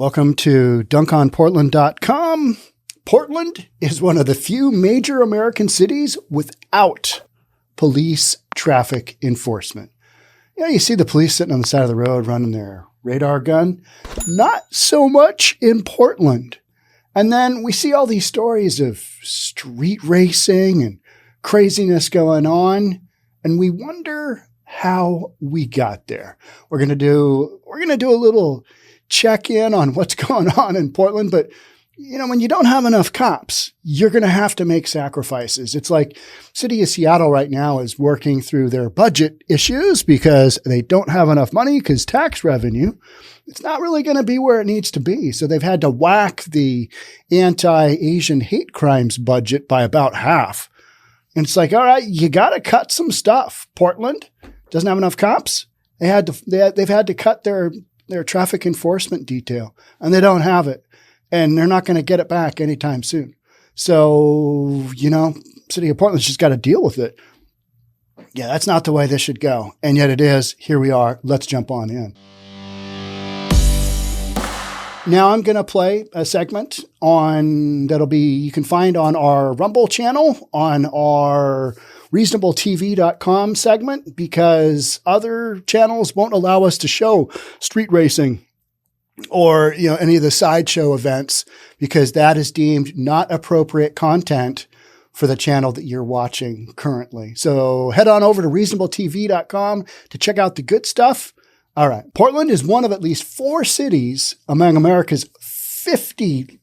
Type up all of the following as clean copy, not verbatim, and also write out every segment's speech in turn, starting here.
Welcome to dunkonportland.com. Portland is one of the few major American cities without police traffic enforcement. You see the police sitting on the side of the road running their radar gun. Not so much in Portland. And then we see all these stories of street racing and craziness going on, and we wonder how we got there. We're going to do a little check in on what's going on in Portland. But, when you don't have enough cops, you're going to have to make sacrifices. It's like city of Seattle right now is working through their budget issues because they don't have enough money because tax revenue, it's not really going to be where it needs to be. So they've had to whack the anti-Asian hate crimes budget by about half. And it's like, all right, you got to cut some stuff. Portland doesn't have enough cops. They've had to cut their traffic enforcement detail, and they don't have it, and they're not going to get it back anytime soon. So, city of Portland's just got to deal with it. Yeah, that's not the way this should go. And yet it is. Here we are. Let's jump on in. Now I'm going to play a segment you can find on our Rumble channel, on our reasonabletv.com segment, because other channels won't allow us to show street racing or, any of the sideshow events, because that is deemed not appropriate content for the channel that you're watching currently. So head on over to reasonabletv.com to check out the good stuff. All right. Portland is one of at least 4 cities among America's 50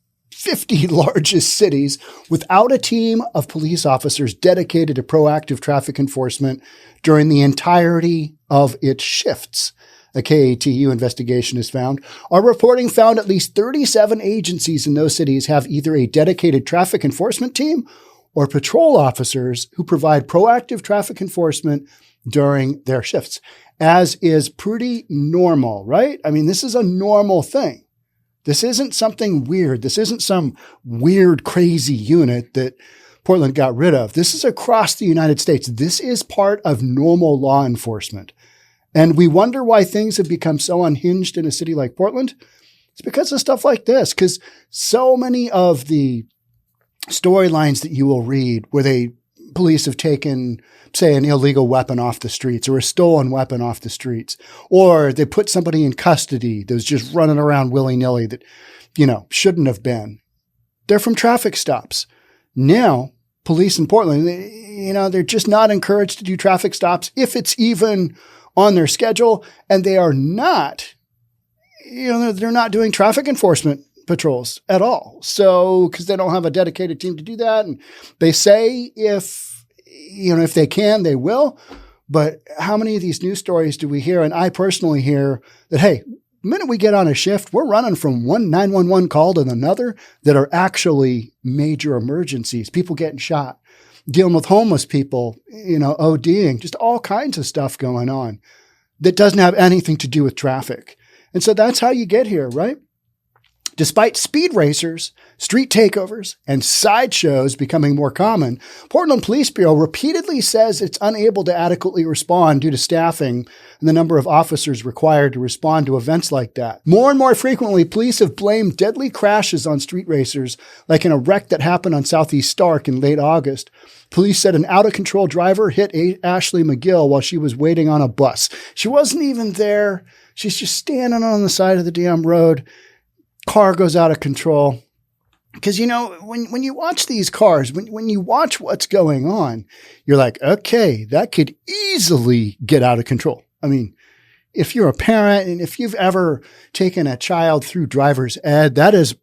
largest cities without a team of police officers dedicated to proactive traffic enforcement during the entirety of its shifts. A KATU investigation has found. Our reporting found at least 37 agencies in those cities have either a dedicated traffic enforcement team or patrol officers who provide proactive traffic enforcement during their shifts, as is pretty normal, right? I mean, this is a normal thing. This isn't something weird. This isn't some weird, crazy unit that Portland got rid of. This is across the United States. This is part of normal law enforcement. And we wonder why things have become so unhinged in a city like Portland. It's because of stuff like this, because so many of the storylines that you will read where police have taken, say, an illegal weapon off the streets or a stolen weapon off the streets, or they put somebody in custody that was just running around willy-nilly that, shouldn't have been. They're from traffic stops. Now, police in Portland, they're just not encouraged to do traffic stops if it's even on their schedule, and they are not, they're not doing traffic enforcement patrols at all. So, because they don't have a dedicated team to do that. And they say if they can, they will. But how many of these news stories do we hear? And I personally hear that, hey, the minute we get on a shift, we're running from one 911 call to another that are actually major emergencies, people getting shot, dealing with homeless people, ODing, just all kinds of stuff going on that doesn't have anything to do with traffic. And so that's how you get here, right? Despite speed racers, street takeovers, and sideshows becoming more common, Portland Police Bureau repeatedly says it's unable to adequately respond due to staffing and the number of officers required to respond to events like that. More and more frequently, police have blamed deadly crashes on street racers, like in a wreck that happened on Southeast Stark in late August. Police said an out-of-control driver hit Ashley McGill while she was waiting on a bus. She wasn't even there. She's just standing on the side of the damn road. Car goes out of control. Because, when you watch these cars, when you watch what's going on, you're like, okay, that could easily get out of control. I mean, if you're a parent and if you've ever taken a child through driver's ed, that is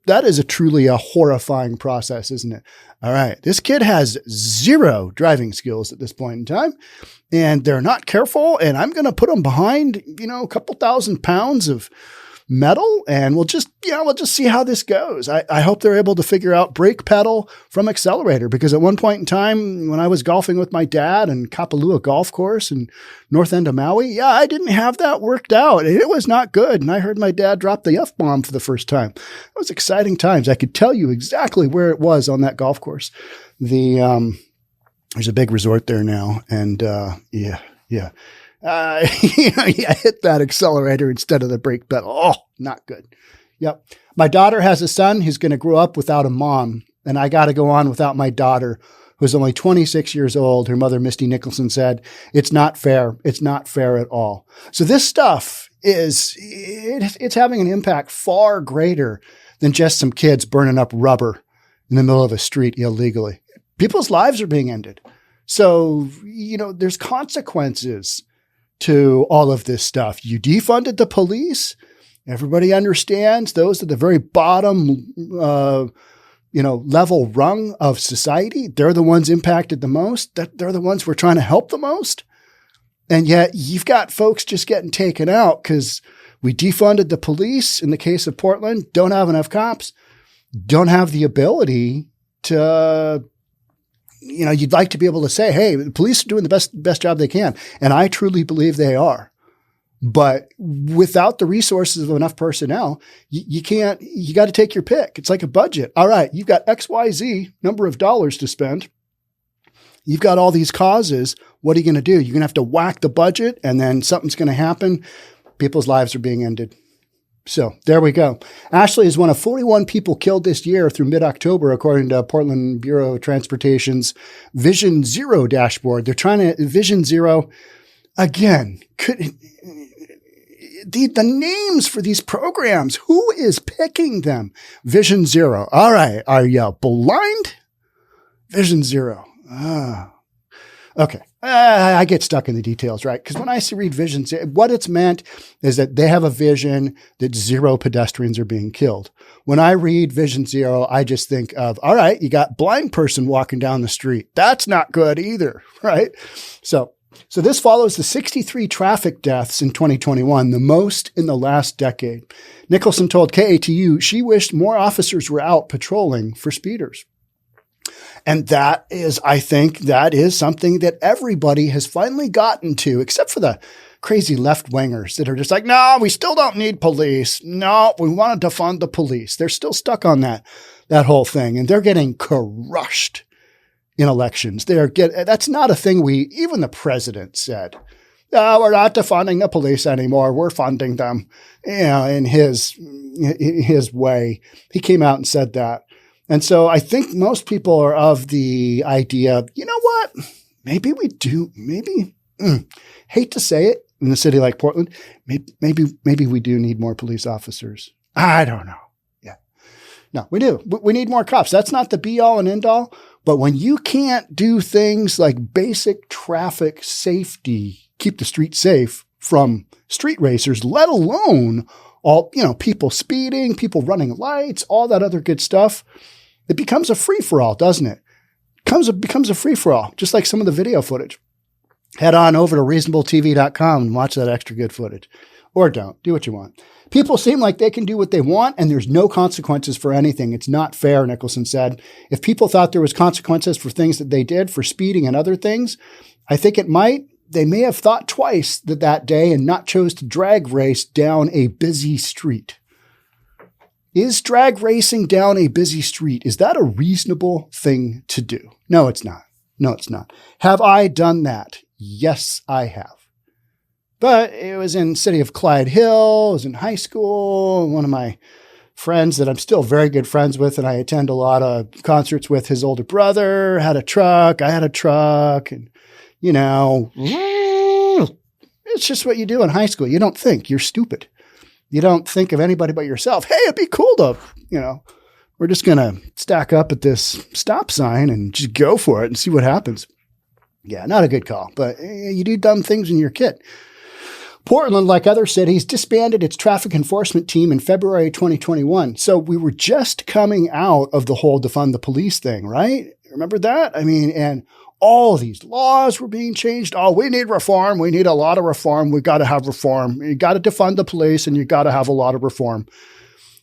truly a horrifying process, isn't it? All right. This kid has 0 driving skills at this point in time, and they're not careful. And I'm going to put them behind, a couple thousand pounds of metal, and we'll just see how this goes. I hope they're able to figure out brake pedal from accelerator, because at one point in time when I was golfing with my dad in Kapalua Golf Course in north end of Maui, I didn't have that worked out. It was not good. And I heard my dad drop the F-bomb for the first time. It was exciting times. I could tell you exactly where it was on that golf course. There's a big resort there now. And, you hit that accelerator instead of the brake pedal. Oh, not good. Yep. My daughter has a son who's going to grow up without a mom, and I got to go on without my daughter, who's only 26 years old. Her mother, Misty Nicholson, said, it's not fair. It's not fair at all. So this stuff it's having an impact far greater than just some kids burning up rubber in the middle of a street illegally. People's lives are being ended. So, there's consequences to all of this stuff. You defunded the police. Everybody understands those at the very bottom, level rung of society. They're the ones impacted the most. They're the ones we're trying to help the most. And yet you've got folks just getting taken out because we defunded the police in the case of Portland, don't have enough cops, don't have the ability to, you'd like to be able to say, hey, the police are doing the best job they can. And I truly believe they are. But without the resources of enough personnel, you got to take your pick. It's like a budget. All right, you've got XYZ number of dollars to spend. You've got all these causes. What are you going to do? You're going to have to whack the budget and then something's going to happen. People's lives are being ended. So there we go. Ashley is one of 41 people killed this year through mid-October, according to Portland Bureau of Transportation's Vision Zero dashboard. They're trying to Vision Zero again. The names for these programs, who is picking them? Vision Zero. All right. Are you blind? Vision Zero. Okay. I get stuck in the details, right? Because when I read Vision Zero, what it's meant is that they have a vision that 0 pedestrians are being killed. When I read Vision Zero, I just think of, all right, you got blind person walking down the street. That's not good either, right? So this follows the 63 traffic deaths in 2021, the most in the last decade. Nicholson told KATU she wished more officers were out patrolling for speeders. And I think that is something that everybody has finally gotten to, except for the crazy left-wingers that are just like, no, we still don't need police. No, we want to defund the police. They're still stuck on that whole thing. And they're getting crushed in elections. That's not a thing even the president said. No, we're not defunding the police anymore. We're funding them, in his way. He came out and said that. And so I think most people are of the idea, you know what? Maybe we do. Hate to say it in a city like Portland. Maybe we do need more police officers. I don't know. Yeah. No, we do. We need more cops. That's not the be all and end all. But when you can't do things like basic traffic safety, keep the street safe from street racers, let alone all, people speeding, people running lights, all that other good stuff, it becomes a free-for-all, doesn't it? It becomes a free-for-all, just like some of the video footage. Head on over to reasonabletv.com and watch that extra good footage. Or don't. Do what you want. People seem like they can do what they want, and there's no consequences for anything. It's not fair, Nicholson said. If people thought there was consequences for things that they did, for speeding and other things, I think they may have thought twice that day and not chose to drag race down a busy street. Is drag racing down a busy street, is that a reasonable thing to do? No, it's not. No, it's not. Have I done that? Yes, I have. But it was in the city of Clyde Hill. It was in high school. One of my friends that I'm still very good friends with, and I attend a lot of concerts with, his older brother had a truck. I had a truck. And, it's just what you do in high school. You don't think. You're stupid. You don't think of anybody but yourself. Hey, it'd be cool to, we're just going to stack up at this stop sign and just go for it and see what happens. Yeah, not a good call, but you do dumb things when you're a kid. Portland, like other cities, disbanded its traffic enforcement team in February 2021. So we were just coming out of the whole defund the police thing, right? Remember that? And all these laws were being changed. Oh, we need reform. We need a lot of reform. We've got to have reform. You got to defund the police and you got to have a lot of reform.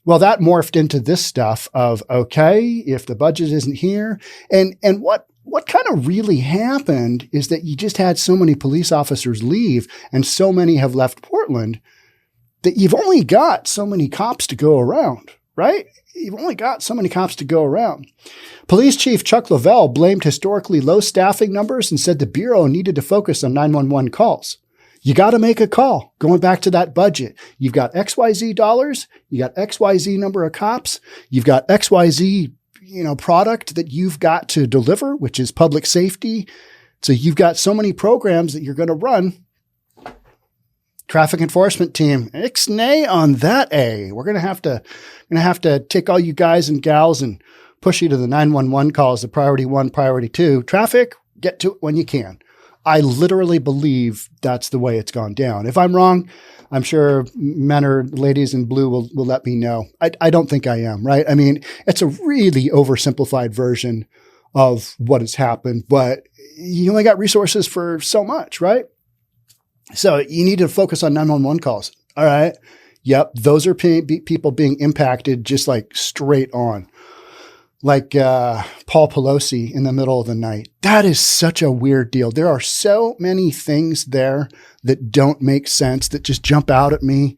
Well, that morphed into this stuff of, okay, if the budget isn't here, and what kind of really happened is that you just had so many police officers leave and so many have left Portland that you've only got so many cops to go around, right? You've only got so many cops to go around. Police Chief Chuck Lavelle blamed historically low staffing numbers and said the Bureau needed to focus on 911 calls. You got to make a call. Going back to that budget, you've got XYZ dollars, you got XYZ number of cops, you've got XYZ, product that you've got to deliver, which is public safety. So you've got so many programs that you're going to run. Traffic enforcement team, ixnay on that. We're going to have to take all you guys and gals and push you to the 911 calls, the priority 1, priority 2. Traffic, get to it when you can. I literally believe that's the way it's gone down. If I'm wrong, I'm sure men or ladies in blue will let me know. I don't think I am, right? I mean, it's a really oversimplified version of what has happened, but you only got resources for so much, right? So you need to focus on 911 calls. All right. Yep. Those are people being impacted just like straight on. Like Paul Pelosi in the middle of the night. That is such a weird deal. There are so many things there that don't make sense, that just jump out at me.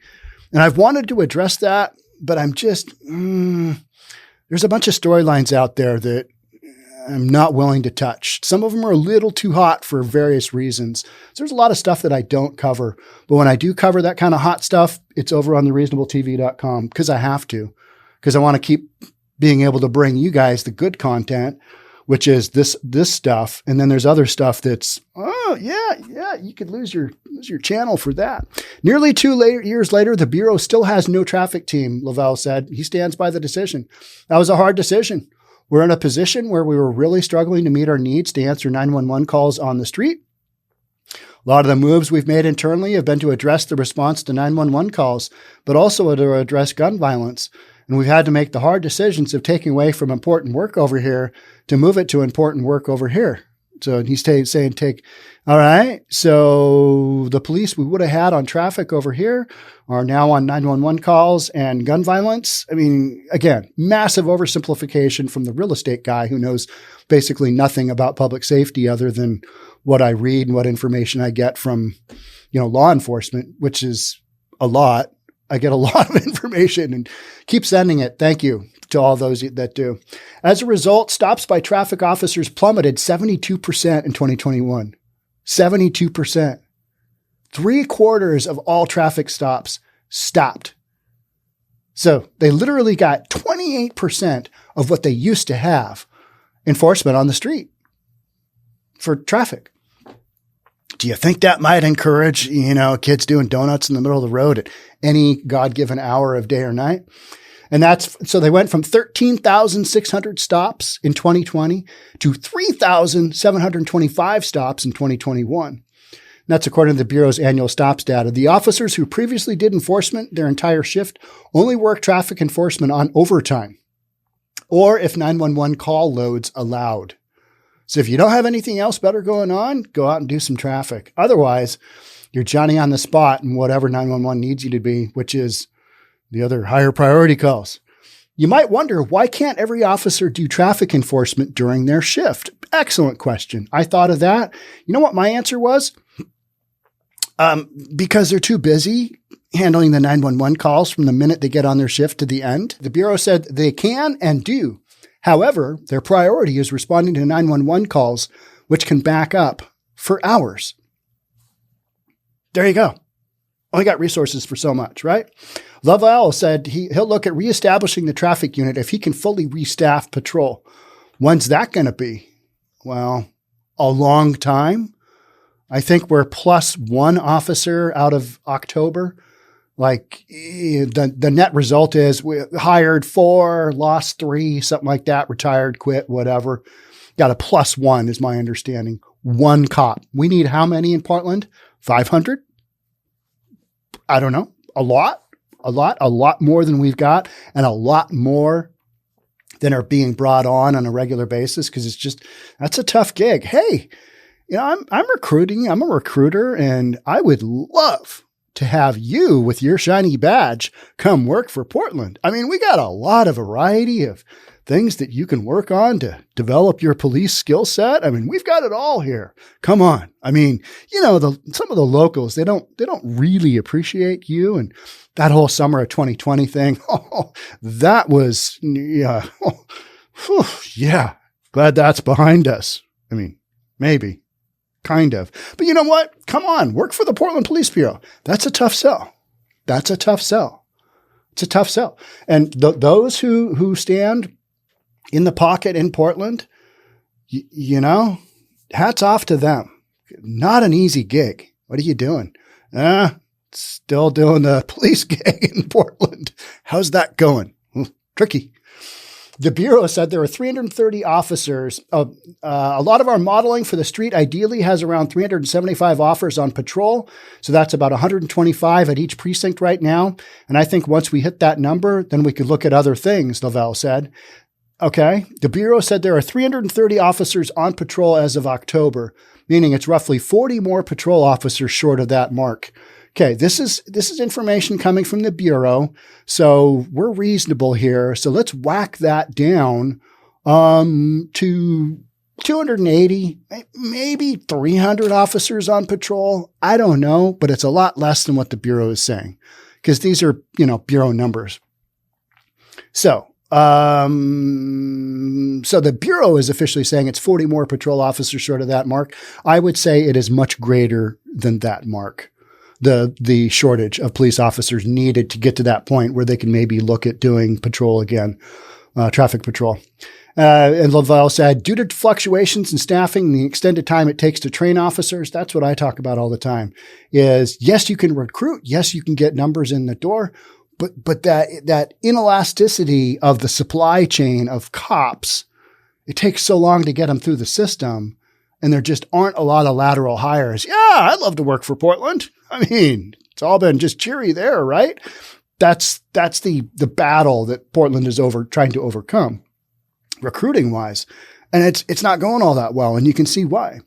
And I've wanted to address that, but I'm just, there's a bunch of storylines out there that I'm not willing to touch. Some of them are a little too hot for various reasons. So there's a lot of stuff that I don't cover. But when I do cover that kind of hot stuff, it's over on thereasonabletv.com because I have to, because I want to keep being able to bring you guys the good content, which is this stuff. And then there's other stuff that's, you could lose your channel for that. Nearly 2 years later, the Bureau still has no traffic team, Lavelle said. He stands by the decision. That was a hard decision. We're in a position where we were really struggling to meet our needs to answer 911 calls on the street. A lot of the moves we've made internally have been to address the response to 911 calls, but also to address gun violence. And we've had to make the hard decisions of taking away from important work over here to move it to important work over here. So he's saying, all right, so the police we would have had on traffic over here are now on 911 calls and gun violence. I mean, again, massive oversimplification from the real estate guy who knows basically nothing about public safety other than what I read and what information I get from, law enforcement, which is a lot. I get a lot of information and keep sending it. Thank you to all those that do. As a result, stops by traffic officers plummeted 72% in 2021. 72%. 3/4 of all traffic stops stopped. So they literally got 28% of what they used to have enforcement on the street for traffic. Do you think that might encourage, kids doing donuts in the middle of the road at any God-given hour of day or night? And so they went from 13,600 stops in 2020 to 3,725 stops in 2021. That's according to the Bureau's annual stops data. The officers who previously did enforcement their entire shift only worked traffic enforcement on overtime or if 911 call loads allowed. So if you don't have anything else better going on, go out and do some traffic. Otherwise, you're Johnny on the spot and whatever 911 needs you to be, which is the other higher priority calls. You might wonder, why can't every officer do traffic enforcement during their shift? Excellent question. I thought of that. You know what my answer was? Because they're too busy handling the 911 calls from the minute they get on their shift to the end. The Bureau said they can and do. However, their priority is responding to 911 calls, which can back up for hours. There you go. Only got resources for so much, right? Lovell said he'll look at reestablishing the traffic unit if he can fully restaff patrol. When's that going to be? Well, a long time. I think we're +1 officer out of October. Like the net result is we hired 4, lost 3, something like that, retired, quit, whatever. Got a +1 is my understanding. 1 cop. We need how many in Portland? 500? I don't know. A lot more than we've got, and a lot more than are being brought on a regular basis. Cause that's a tough gig. Hey, I'm recruiting. I'm a recruiter, and I would love to have you with your shiny badge come work for Portland. I mean, we got a lot of variety of things that you can work on to develop your police skill set. I mean, we've got it all here. Come on. I mean, some of the locals, they don't really appreciate you. And that whole summer of 2020 thing, that was, yeah. Yeah. Glad that's behind us. I mean, maybe. kind of. But you know what? Come on, work for the Portland Police Bureau. That's a tough sell. That's a tough sell. It's a tough sell. And those who stand in the pocket in Portland, you know, hats off to them. Not an easy gig. What are you doing? Still doing the police gig in Portland. How's that going? Tricky. The Bureau said there are 330 officers. A lot of our modeling for the street ideally has around 375 officers on patrol. So that's about 125 at each precinct right now. And I think once we hit that number, then we could look at other things, Lavelle said. Okay. The Bureau said there are 330 officers on patrol as of October, meaning it's roughly 40 more patrol officers short of that mark. Okay, this is information coming from the Bureau, so we're reasonable here. So let's whack that down to 280, maybe 300 officers on patrol. I don't know, but it's a lot less than what the Bureau is saying because these are, you know, Bureau numbers. So the Bureau is officially saying it's 40 more patrol officers short of that mark. I would say it is much greater than that mark. The shortage of police officers needed to get to that point where they can maybe look at doing patrol again, traffic patrol. And Lavelle said, due to fluctuations in staffing and the extended time it takes to train officers, that's what I talk about all the time, is yes, you can recruit. Yes, you can get numbers in the door, but that inelasticity of the supply chain of cops, it takes so long to get them through the system. And there just aren't a lot of lateral hires. Yeah, I'd love to work for Portland. I mean, it's all been just cheery there, right? That's the battle that Portland is trying to overcome, recruiting wise. And it's not going all that well. And you can see why.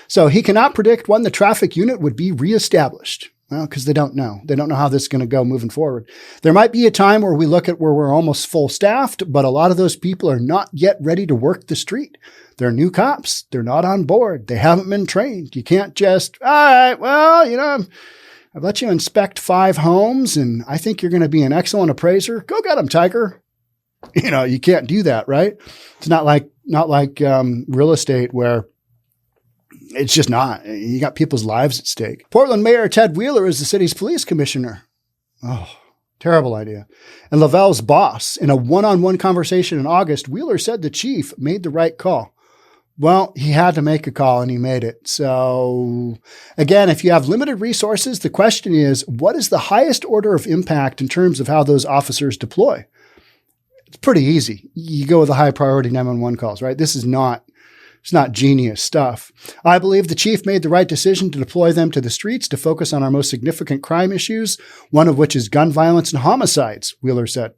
So he cannot predict when the traffic unit would be reestablished. Well, because they don't know. They don't know how this is going to go moving forward. There might be a time where we look at where we're almost full staffed, but a lot of those people are not yet ready to work the street. They're new cops. They're not on board. They haven't been trained. You can't just, all right, well, you know, I've let you inspect 5 homes and I think you're going to be an excellent appraiser. Go get them, Tiger. You know, you can't do that, right? It's not like real estate where it's just not. You got people's lives at stake. Portland Mayor Ted Wheeler is the city's police commissioner. Oh, terrible idea. And Lavelle's boss. In a one-on-one conversation in August, Wheeler said the chief made the right call. Well, he had to make a call and he made it. So again, if you have limited resources, the question is, what is the highest order of impact in terms of how those officers deploy? It's pretty easy. You go with the high priority 911 calls, right? It's not genius stuff. I believe the chief made the right decision to deploy them to the streets to focus on our most significant crime issues, one of which is gun violence and homicides, Wheeler said.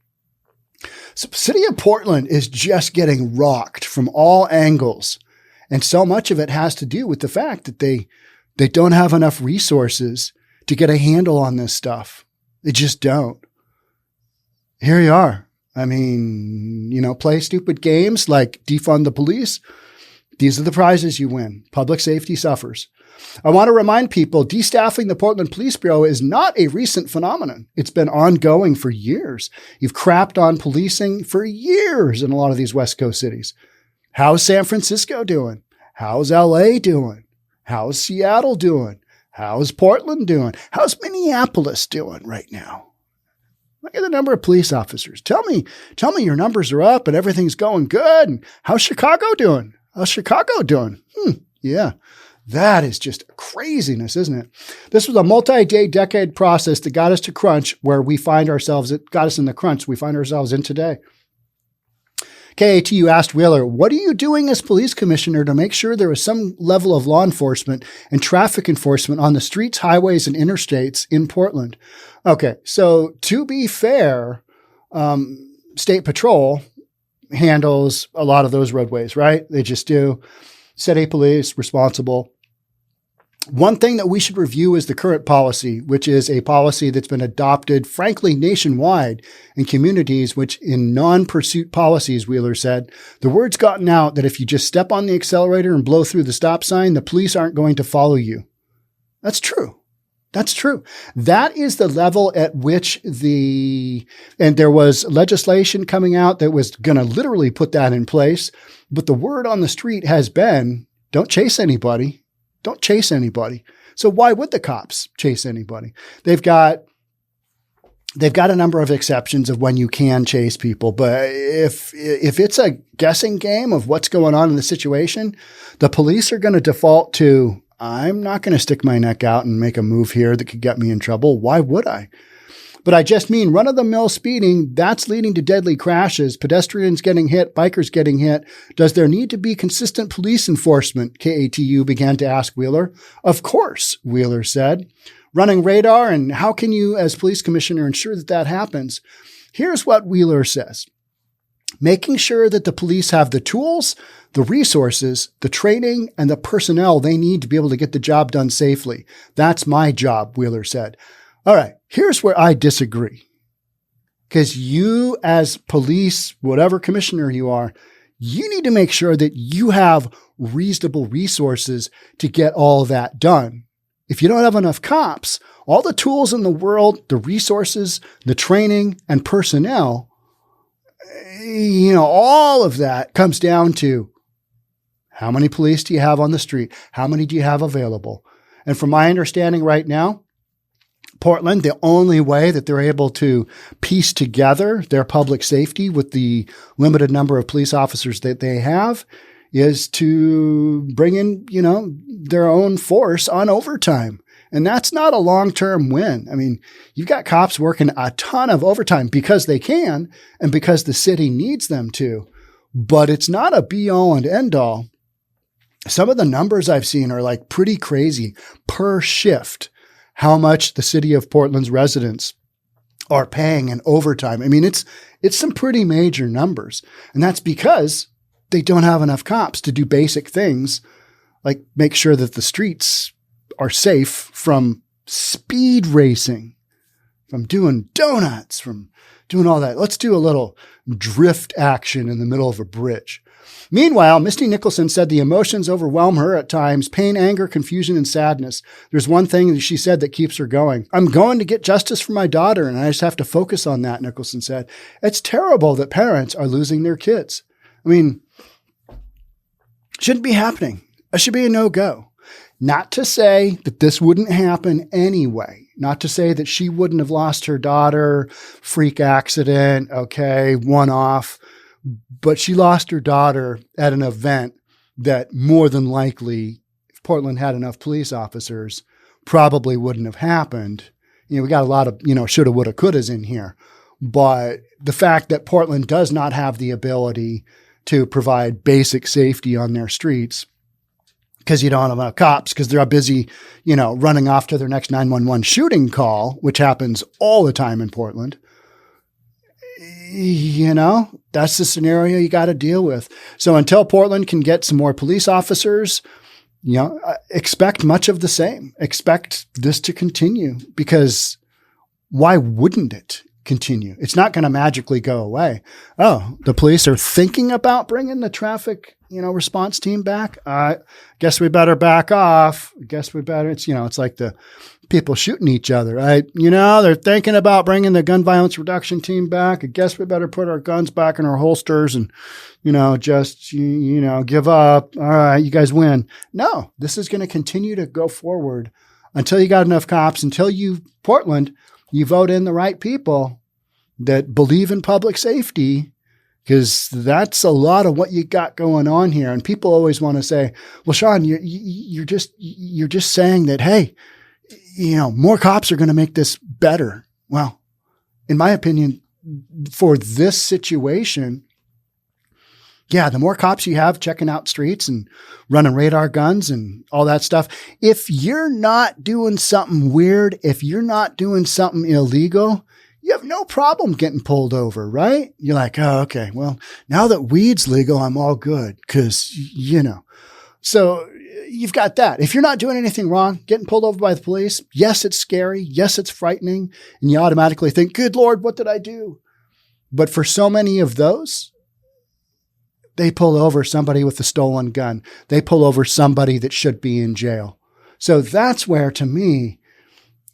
So the city of Portland is just getting rocked from all angles. And so much of it has to do with the fact that they don't have enough resources to get a handle on this stuff. They just don't. Here you are. I mean, you know, play stupid games like defund the police. These are the prizes you win. Public safety suffers. I want to remind people, destaffing the Portland Police Bureau is not a recent phenomenon. It's been ongoing for years. You've crapped on policing for years in a lot of these West Coast cities. How's San Francisco doing? How's LA doing? How's Seattle doing? How's Portland doing? How's Minneapolis doing right now? Look at the number of police officers. Tell me your numbers are up and everything's going good. And how's Chicago doing? How's Chicago doing? Yeah, that is just craziness, isn't it? This was a multi-decade process that got us to crunch where we find ourselves. It got us in the crunch we find ourselves in today. KATU asked Wheeler, what are you doing as police commissioner to make sure there is some level of law enforcement and traffic enforcement on the streets, highways, and interstates in Portland? Okay, so to be fair, State Patrol handles a lot of those roadways, right? They just do. City police responsible. One thing that we should review is the current policy, which is a policy that's been adopted, frankly, nationwide in communities, which in non-pursuit policies, Wheeler said, the word's gotten out that if you just step on the accelerator and blow through the stop sign, the police aren't going to follow you. That's true. That's true. That is the level at which and there was legislation coming out that was going to literally put that in place. But the word on the street has been, don't chase anybody. don't chase anybody. So why would the cops chase anybody? They've got a number of exceptions of when you can chase people, but if it's a guessing game of what's going on in the situation, the police are going to default to, I'm not going to stick my neck out and make a move here that could get me in trouble. Why would I? But I just mean run-of-the-mill speeding, that's leading to deadly crashes, pedestrians getting hit, bikers getting hit. Does there need to be consistent police enforcement? KATU began to ask Wheeler. Of course, Wheeler said. Running radar, and how can you, as police commissioner, ensure that that happens? Here's what Wheeler says. Making sure that the police have the tools, the resources, the training, and the personnel they need to be able to get the job done safely. That's my job, Wheeler said. All right, here's where I disagree. Because you, as police, whatever commissioner you are, you need to make sure that you have reasonable resources to get all that done. If you don't have enough cops, all the tools in the world, the resources, the training, and personnel, all of that comes down to how many police do you have on the street? How many do you have available? And from my understanding right now, Portland, the only way that they're able to piece together their public safety with the limited number of police officers that they have is to bring in, their own force on overtime. And that's not a long-term win. I mean, you've got cops working a ton of overtime because they can and because the city needs them to, but it's not a be-all and end-all. Some of the numbers I've seen are like pretty crazy per shift, how much the city of Portland's residents are paying in overtime. I mean, it's some pretty major numbers. And that's because they don't have enough cops to do basic things like make sure that the streets are safe from speed racing, from doing donuts, from doing all that. Let's do a little drift action in the middle of a bridge. Meanwhile, Misty Nicholson said the emotions overwhelm her at times, pain, anger, confusion, and sadness. There's one thing that she said that keeps her going. I'm going to get justice for my daughter, and I just have to focus on that, Nicholson said. It's terrible that parents are losing their kids. I mean, shouldn't be happening. It should be a no-go. Not to say that this wouldn't happen anyway. Not to say that she wouldn't have lost her daughter, freak accident, okay, one-off. But she lost her daughter at an event that more than likely, if Portland had enough police officers, probably wouldn't have happened. We got a lot of, shoulda, woulda, couldas in here. But the fact that Portland does not have the ability to provide basic safety on their streets because you don't have enough cops, because they're busy, running off to their next 911 shooting call, which happens all the time in Portland. That's the scenario you got to deal with. So until Portland can get some more police officers, expect much of the same. Expect this to continue, because why wouldn't it continue? It's not going to magically go away. Oh, the police are thinking about bringing the traffic, response team back. Guess we better back off. Guess we better. It's like the people shooting each other, right? They're thinking about bringing the gun violence reduction team back. I guess we better put our guns back in our holsters and, just give up. All right, you guys win. No, this is going to continue to go forward until you got enough cops, until Portland, you vote in the right people that believe in public safety, because that's a lot of what you got going on here. And people always want to say, well, Sean, you're just saying that, hey, more cops are going to make this better. Well, in my opinion, for this situation, yeah, the more cops you have checking out streets and running radar guns and all that stuff, if you're not doing something weird, if you're not doing something illegal, you have no problem getting pulled over, right? You're like, oh, okay, well, now that weed's legal, I'm all good because, So you've got that. If you're not doing anything wrong, getting pulled over by the police, yes, it's scary. Yes, it's frightening. And you automatically think, good Lord, what did I do? But for so many of those, they pull over somebody with a stolen gun. They pull over somebody that should be in jail. So that's where, to me,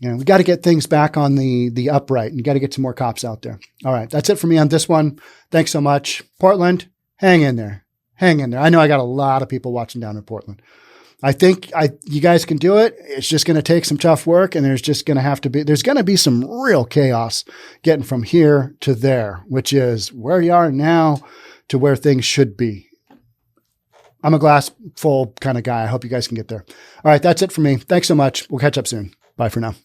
we got to get things back on the upright, and you got to get some more cops out there. All right. That's it for me on this one. Thanks so much. Portland, hang in there. Hang in there. I know I got a lot of people watching down in Portland. I think you guys can do it. It's just going to take some tough work, and there's going to be some real chaos getting from here to there, which is where you are now to where things should be. I'm a glass full kind of guy. I hope you guys can get there. All right. That's it for me. Thanks so much. We'll catch up soon. Bye for now.